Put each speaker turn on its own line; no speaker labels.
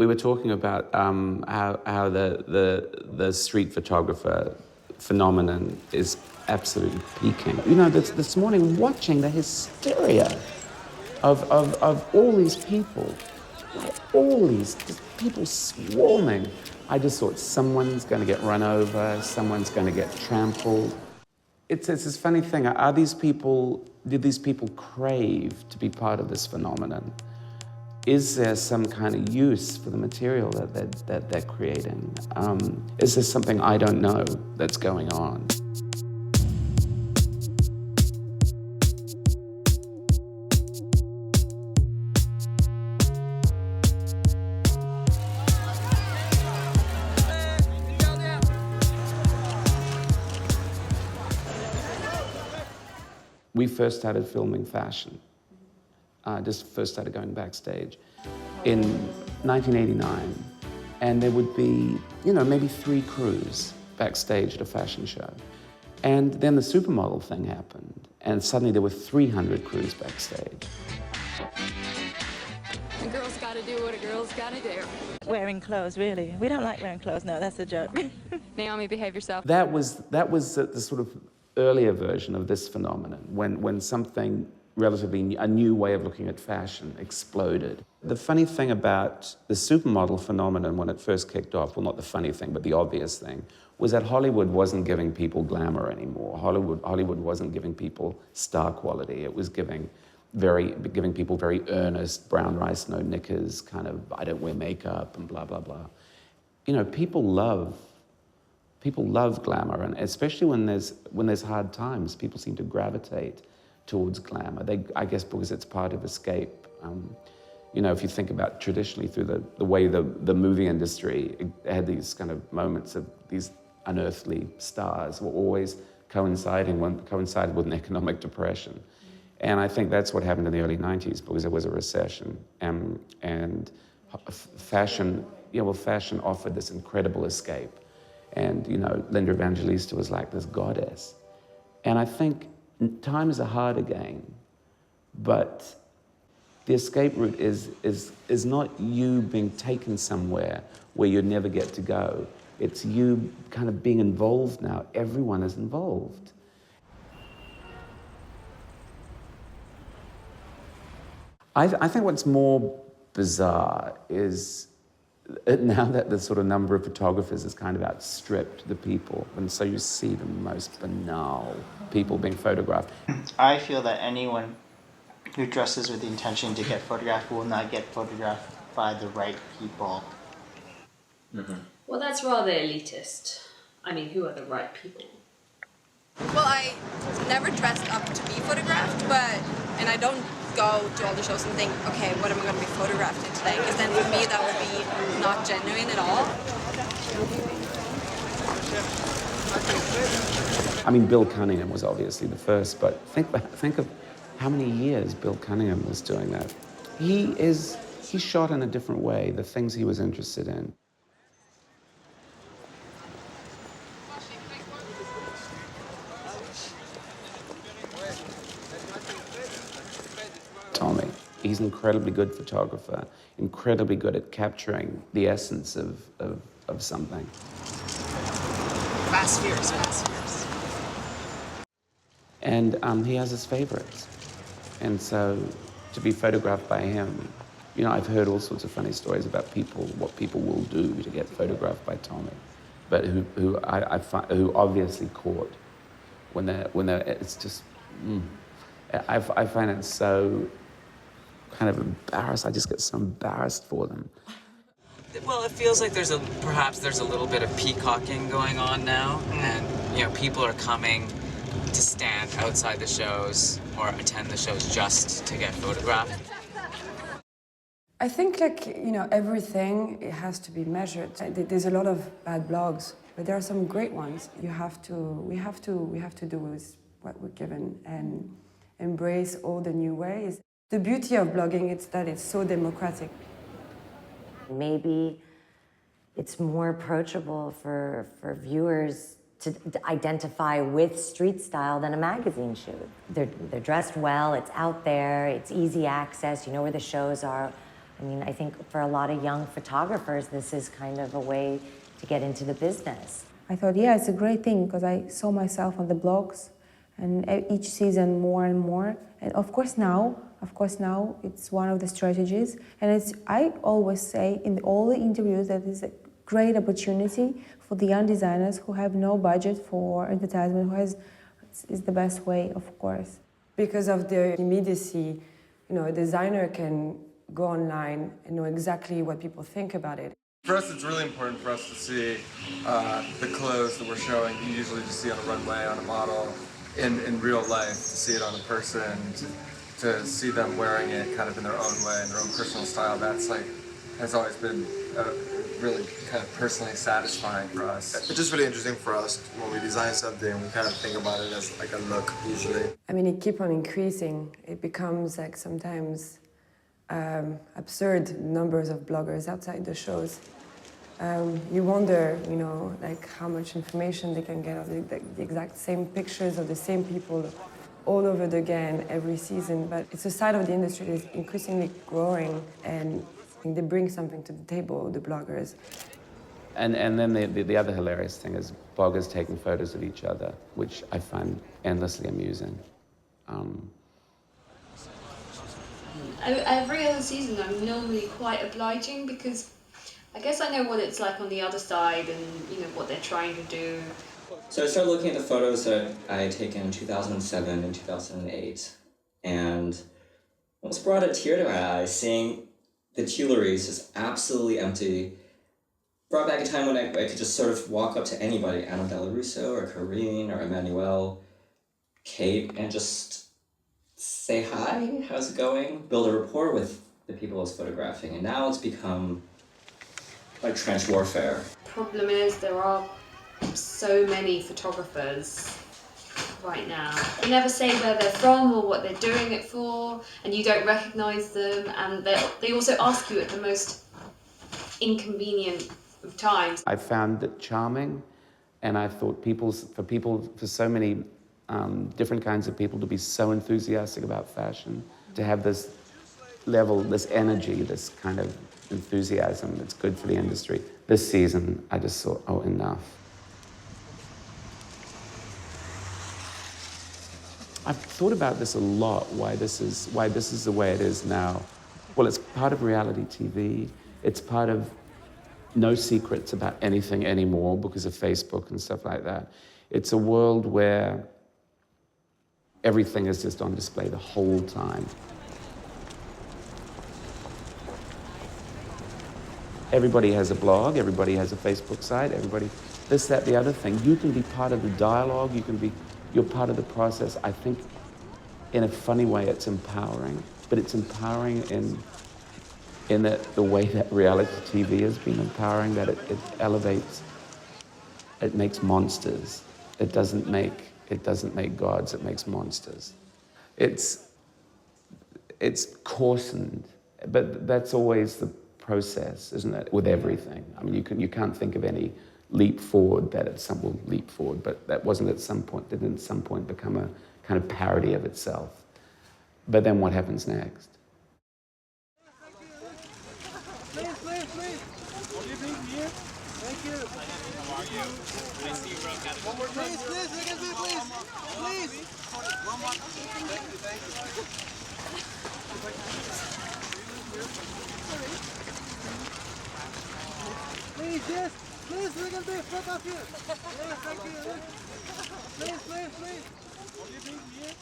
We were talking about how the street photographer phenomenon is absolutely peaking. You know, this morning watching the hysteria of all these people, like all these people swarming. I just thought someone's going to get run over, someone's going to get trampled. It's this funny thing. Did these people crave to be part of this phenomenon? Is there some kind of use for the material that they're creating? Is there something I don't know that's going on? We first started filming fashion. Just first started going backstage in 1989. And there would be, you know, maybe 3 crews backstage at a fashion show. And then the supermodel thing happened. And suddenly there were 300 crews backstage.
A girl's gotta do what a girl's gotta do.
Wearing clothes, really. We don't like wearing clothes, no, that's a joke.
Naomi, behave yourself.
That was the sort of earlier version of this phenomenon, when something relatively a new way of looking at fashion exploded. The funny thing about the supermodel phenomenon when it first kicked off, well, not the funny thing, but the obvious thing, was that Hollywood wasn't giving people glamour anymore. Hollywood wasn't giving people star quality. It was giving people very earnest, brown rice, no knickers, kind of, I don't wear makeup and blah, blah, blah. You know, people love glamour, and especially when there's hard times, people seem to gravitate towards glamour. I guess because it's part of escape. You know, if you think about traditionally through the way the movie industry had these kind of moments of these unearthly stars were always coincided with an economic depression. And I think that's what happened in the early 90s because there was a recession. And fashion offered this incredible escape. And, you know, Linda Evangelista was like this goddess. And I think times are hard again, but the escape route is not you being taken somewhere where you'd never get to go. It's you kind of being involved now. Everyone is involved. I think what's more bizarre is now that the sort of number of photographers has kind of outstripped the people, and so you see the most banal people being photographed.
I feel that anyone who dresses with the intention to get photographed will not get photographed by the right people.
Mm-hmm.
Well, that's rather elitist. I mean, who are the right people?
Well, I never dressed up to be photographed, and I don't go to all the shows and think, okay, what am I going to be photographed in today? Because then for me that would be not genuine at all.
I mean, Bill Cunningham was obviously the first, but think of how many years Bill Cunningham was doing that. He shot in a different way, the things he was interested in. Tommy, he's an incredibly good photographer, incredibly good at capturing the essence of something.
Fast fears.
And he has his favorites. And so to be photographed by him, you know, I've heard all sorts of funny stories about what people will do to get photographed by Tommy, but who obviously caught when they're it's just, I find it so kind of embarrassed. I just get so embarrassed for them.
Well, it feels like perhaps there's a little bit of peacocking going on now, and you know, people are coming to stand outside the shows or attend the shows just to get photographed.
I think, like, you know, everything, it has to be measured. There's a lot of bad blogs, but there are some great ones. We have to do with what we're given and embrace all the new ways. The beauty of blogging is that it's so democratic.
Maybe it's more approachable for viewers to identify with street style than a magazine shoot. They're dressed well, it's out there, it's easy access, you know where the shows are. I mean, I think for a lot of young photographers, this is kind of a way to get into the business.
I thought, yeah, it's a great thing because I saw myself on the blogs and each season more and more. And of course now it's one of the strategies. And I always say in all the interviews that it's a great opportunity for the young designers who have no budget for advertisement, is the best way, of course. Because of the immediacy, a designer can go online and know exactly what people think about it.
For us, it's really important for us to see the clothes that we're showing. You usually just see on a runway, on a model, in real life, to see it on a person, to see them wearing it kind of in their own way, in their own personal style. Has always been really kind of personally satisfying for us.
It's just really interesting for us when we design something. We kind of think about it as like a look usually.
I mean, it keeps on increasing. It becomes like sometimes absurd numbers of bloggers outside the shows. You wonder, like how much information they can get of the exact same pictures of the same people all over again every season. But it's a side of the industry that is increasingly growing, and they bring something to the table, the bloggers.
And then the other hilarious thing is bloggers taking photos of each other, which I find endlessly amusing.
Every other season I'm normally quite obliging because I guess I know what it's like on the other side and what they're trying to do.
So I started looking at the photos that I had taken in 2007 and 2008, and almost brought a tear to my eye seeing the Tuileries just absolutely empty. Brought back a time when I could just sort of walk up to anybody, Anna Delarusso or Corinne or Emmanuelle, Kate, and just say hi, how's it going? Build a rapport with the people I was photographing, and now it's become like trench warfare.
Problem is there are so many photographers right now. They never say where they're from or what they're doing it for, and you don't recognize them, and they also ask you at the most inconvenient of times.
I found it charming, and I thought for so many different kinds of people to be so enthusiastic about fashion, to have this level, this energy, this kind of enthusiasm that's good for the industry. This season, I just thought, oh, enough. I've thought about this a lot, why this is the way it is now. Well, it's part of reality TV. It's part of no secrets about anything anymore because of Facebook and stuff like that. It's a world where everything is just on display the whole time. Everybody has a blog, everybody has a Facebook site, everybody, this, that, the other thing. You can be part of the dialogue, you're part of the process. I think in a funny way it's empowering, but it's empowering in the way that reality TV has been empowering, that it elevates, it makes monsters. It doesn't make gods, it makes monsters. It's coarsened, but that's always the process, isn't it, with everything? I mean, you can't think of any leap forward that at some will leap forward, but that wasn't at some point, didn't at some point become a kind of parody of itself. But then what happens next?
Please. What do you think here? Thank you. How are you? I see you broke out. One more time. Please, look at me, please. Please. One more. Thank you. Please, yes. Please, look at me. Front of you. Yes, thank you. Please. What do you think here?